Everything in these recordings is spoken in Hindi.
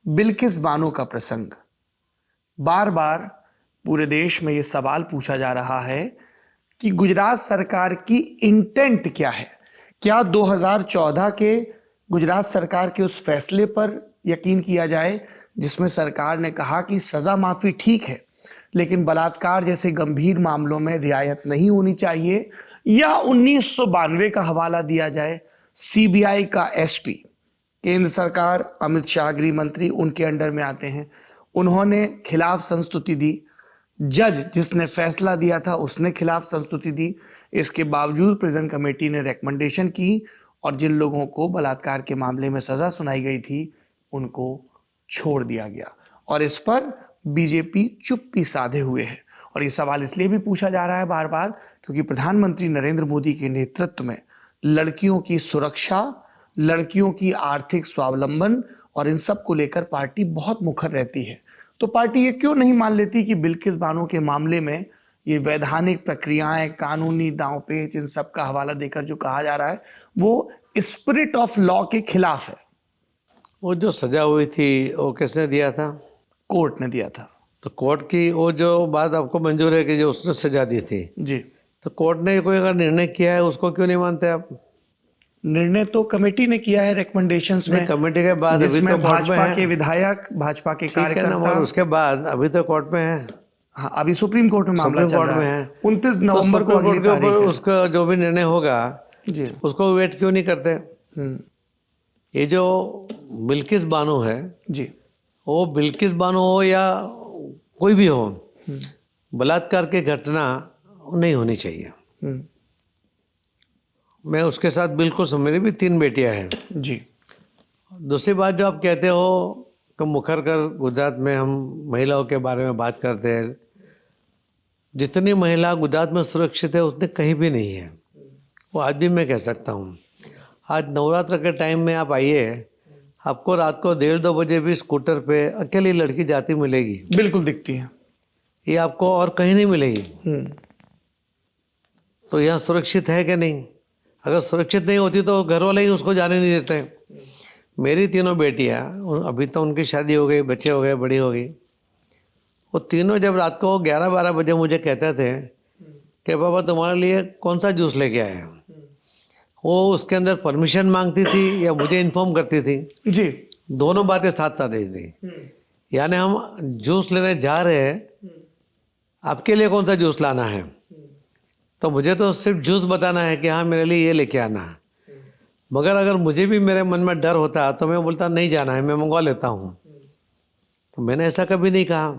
बिल्किस बानो का प्रसंग। बार बार पूरे देश में ये सवाल पूछा जा रहा है कि गुजरात सरकार की इंटेंट क्या है। क्या 2014 के गुजरात सरकार के उस फैसले पर यकीन किया जाए जिसमें सरकार ने कहा कि सजा माफी ठीक है लेकिन बलात्कार जैसे गंभीर मामलों में रियायत नहीं होनी चाहिए, या 1992 का हवाला दिया जाए। सीबीआई का एसपी, केंद्र सरकार, अमित शाह गृह मंत्री उनके अंडर में आते हैं, उन्होंने खिलाफ संस्तुति दी। जज जिसने फैसला दिया था उसने खिलाफ संस्तुति दी। इसके बावजूद प्रिजन कमेटी ने रिकमेंडेशन की और जिन लोगों को बलात्कार के मामले में सजा सुनाई गई थी उनको छोड़ दिया गया। और इस पर बीजेपी चुप्पी साधे हुए है। और ये सवाल इसलिए भी पूछा जा रहा है बार बार क्योंकि प्रधानमंत्री नरेंद्र मोदी के नेतृत्व में लड़कियों की सुरक्षा, लड़कियों की आर्थिक स्वावलंबन और इन सब को लेकर पार्टी बहुत मुखर रहती है। तो पार्टी ये क्यों नहीं मान लेती कि बिल्किस बानो के मामले में ये वैधानिक प्रक्रियाएं, कानूनी दांवपेच, इन सब का हवाला देकर जो कहा जा रहा है वो स्पिरिट ऑफ लॉ के खिलाफ है। वो जो सजा हुई थी वो किसने दिया था? कोर्ट ने दिया था। तो कोर्ट की वो जो बात आपको मंजूर है कि जो उसने सजा दी थी जी, तो कोर्ट ने कोई अगर निर्णय किया है उसको क्यों नहीं मानते आप? निर्णय तो कमेटी ने किया है रिकमेंडेशंस में। कमेटी के बाद अभी जिसमें तो कोर्ट में भाजपा है। के विधायक, भाजपा के ठीक है ना, कार्यकर्ता, और उसके बाद अभी तो कोर्ट में है। हाँ, अभी सुप्रीम कोर्ट में मामला सुप्रीम चल कोर्ट रहा में है। है। 29 तो नवंबर को सुप्रीम अगली कोर्ट के तारीख ऊपर है। उसका जो भी निर्णय होगा जी, उसको वेट क्यों नहीं करते? ये जो बिल्किस बानो है, जी, वो बिल्किस बानो हो या कोई भी हो, बलात्कार की घटना नहीं होनी चाहिए। मैं उसके साथ बिल्कुल मेरी भी 3 बेटियां हैं। जी, दूसरी बात जो आप कहते हो कि मुखर कर गुजरात में हम महिलाओं के बारे में बात करते हैं, जितनी महिला गुजरात में सुरक्षित है उतनी कहीं भी नहीं है। वो आज भी मैं कह सकता हूँ। आज नवरात्र के टाइम में आप आइए, आपको रात को 1:30-2 बजे भी स्कूटर पे अकेली लड़की जाती मिलेगी। बिल्कुल दिखती है। ये आपको और कहीं नहीं मिलेगी। तो यहाँ सुरक्षित है कि नहीं? अगर सुरक्षित नहीं होती तो घर वाले ही उसको जाने नहीं देते। मेरी 3 बेटियाँ, अभी तो उनकी शादी हो गई, बच्चे हो गए, बड़ी हो गई, वो तीनों जब रात को 11-12 बजे मुझे कहते थे कि पापा तुम्हारे लिए कौन सा जूस लेके आए हैं, वो उसके अंदर परमिशन मांगती थी या मुझे इन्फॉर्म करती थी। जी, दोनों बातें साथ साथ देती थी। यानी हम जूस लेने जा रहे हैं, आपके लिए कौन सा जूस लाना है, तो मुझे तो सिर्फ जूस बताना है कि हाँ मेरे लिए ये लेके आना है। मगर अगर मुझे भी मेरे मन में डर होता तो मैं बोलता नहीं जाना है, मैं मंगवा लेता हूँ। तो मैंने ऐसा कभी नहीं कहा,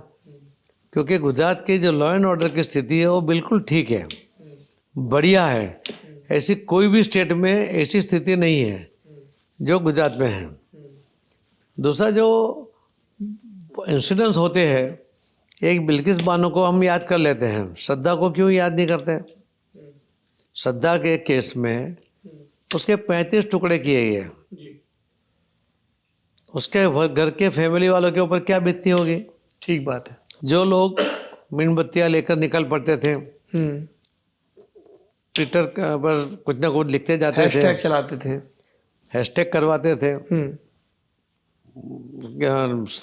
क्योंकि गुजरात की जो लॉ एंड ऑर्डर की स्थिति है वो बिल्कुल ठीक है, बढ़िया है। ऐसी कोई भी स्टेट में ऐसी स्थिति नहीं है जो गुजरात में है। दूसरा जो इंसिडेंट्स होते हैं, एक बिल्किस बानो को हम याद कर लेते हैं, श्रद्धा को क्यों याद नहीं करते? श्रद्धा के केस में उसके 35 टुकड़े किए गए। उसके घर के फैमिली वालों के ऊपर क्या बीतती होगी? ठीक बात है। जो लोग मीणबत्तियां लेकर निकल पड़ते थे, ट्विटर पर कुछ ना कुछ लिखते जाते थे, हैशटैग चलाते थे, हैशटैग करवाते थे,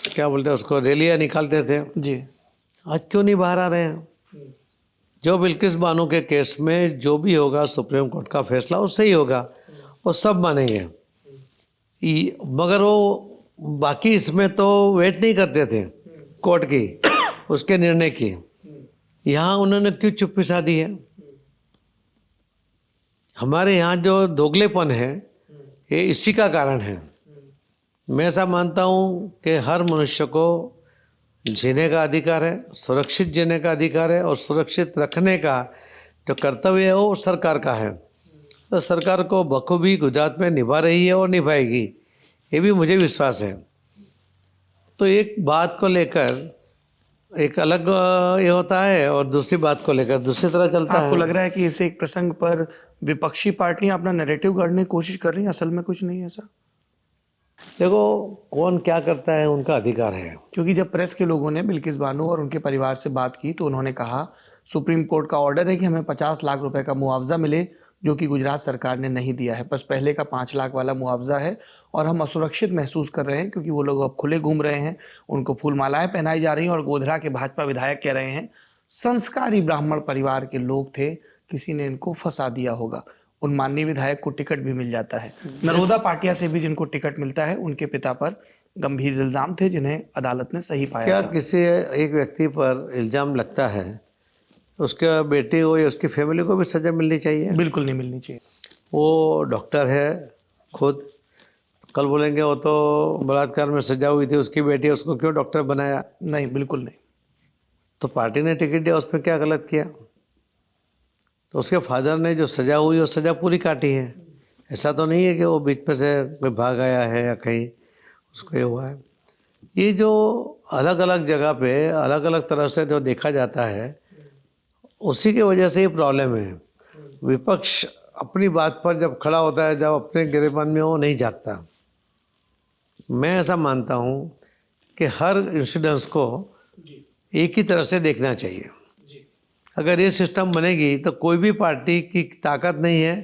क्या बोलते हैं उसको, रैलियां निकालते थे। जी, आज क्यों नहीं बाहर आ रहे हैं? जो बिल्किस बानो के केस में जो भी होगा, सुप्रीम कोर्ट का फैसला उससे ही होगा, वो सब मानेंगे। मगर वो बाकी इसमें तो वेट नहीं करते थे कोर्ट की, उसके निर्णय की। यहाँ उन्होंने क्यों चुप्पी साधी है? हमारे यहाँ जो दोगलेपन है ये इसी का कारण है। मैं ऐसा मानता हूँ कि हर मनुष्य को जीने का अधिकार है, सुरक्षित जीने का अधिकार है, और सुरक्षित रखने का जो कर्तव्य है वो सरकार का है। तो सरकार को बखूबी गुजरात में निभा रही है और निभाएगी, ये भी मुझे विश्वास है। तो एक बात को लेकर एक अलग ये होता है और दूसरी बात को लेकर दूसरी तरह चलता है। आपको लग रहा है कि इसे एक प्रसंग पर विपक्षी पार्टियां अपना नैरेटिव गढ़ने की कोशिश कर रही हैं? असल में कुछ नहीं है ऐसा। देखो, कौन क्या करता है उनका अधिकार है। क्योंकि जब प्रेस के लोगों ने बिल्किस बानो और उनके परिवार से बात की तो उन्होंने कहा सुप्रीम कोर्ट का ऑर्डर है कि हमें 50 लाख रुपए का मुआवजा मिले जो कि गुजरात सरकार ने नहीं दिया है। बस पहले का 5 लाख वाला मुआवजा है और हम असुरक्षित महसूस कर रहे हैं क्योंकि वो लोग अब खुले घूम रहे हैं, उनको फूल मालाएं पहनाई जा रही हैं और गोधरा के भाजपा विधायक कह रहे हैं संस्कारी ब्राह्मण परिवार के लोग थे, किसी ने इनको फंसा दिया होगा। उन माननीय विधायक को टिकट भी मिल जाता है। नरोदा पाटिया से भी जिनको टिकट मिलता है उनके पिता पर गंभीर इल्जाम थे जिन्हें अदालत ने सही पाया क्या था। किसी एक व्यक्ति पर इल्जाम लगता है उसके बेटे को या उसकी फैमिली को भी सज़ा मिलनी चाहिए? बिल्कुल नहीं मिलनी चाहिए। वो डॉक्टर है खुद, कल बोलेंगे वो तो बलात्कार में सजा हुई थी उसकी बेटी, उसको क्यों डॉक्टर बनाया? नहीं, बिल्कुल नहीं। तो पार्टी ने टिकट दिया, उसमें क्या गलत किया? तो उसके फादर ने जो सजा हुई वो सजा पूरी काटी है। ऐसा तो नहीं है कि वो बीच में से कोई भाग आया है या कहीं उसको ये हुआ है। ये जो अलग अलग जगह पे अलग अलग तरह से जो देखा जाता है उसी की वजह से ये प्रॉब्लम है। विपक्ष अपनी बात पर जब खड़ा होता है, जब अपने गिरेबान में वो नहीं जागता। मैं ऐसा मानता हूँ कि हर इंसिडेंट्स को एक ही तरह से देखना चाहिए। अगर ये सिस्टम बनेगी तो कोई भी पार्टी की ताकत नहीं है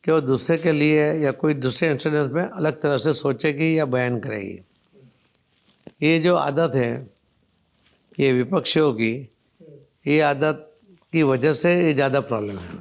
कि वो दूसरे के लिए या कोई दूसरे इंसिडेंट्स में अलग तरह से सोचेगी या बयान करेगी। ये जो आदत है ये विपक्षियों की, ये आदत की वजह से ये ज़्यादा प्रॉब्लम है।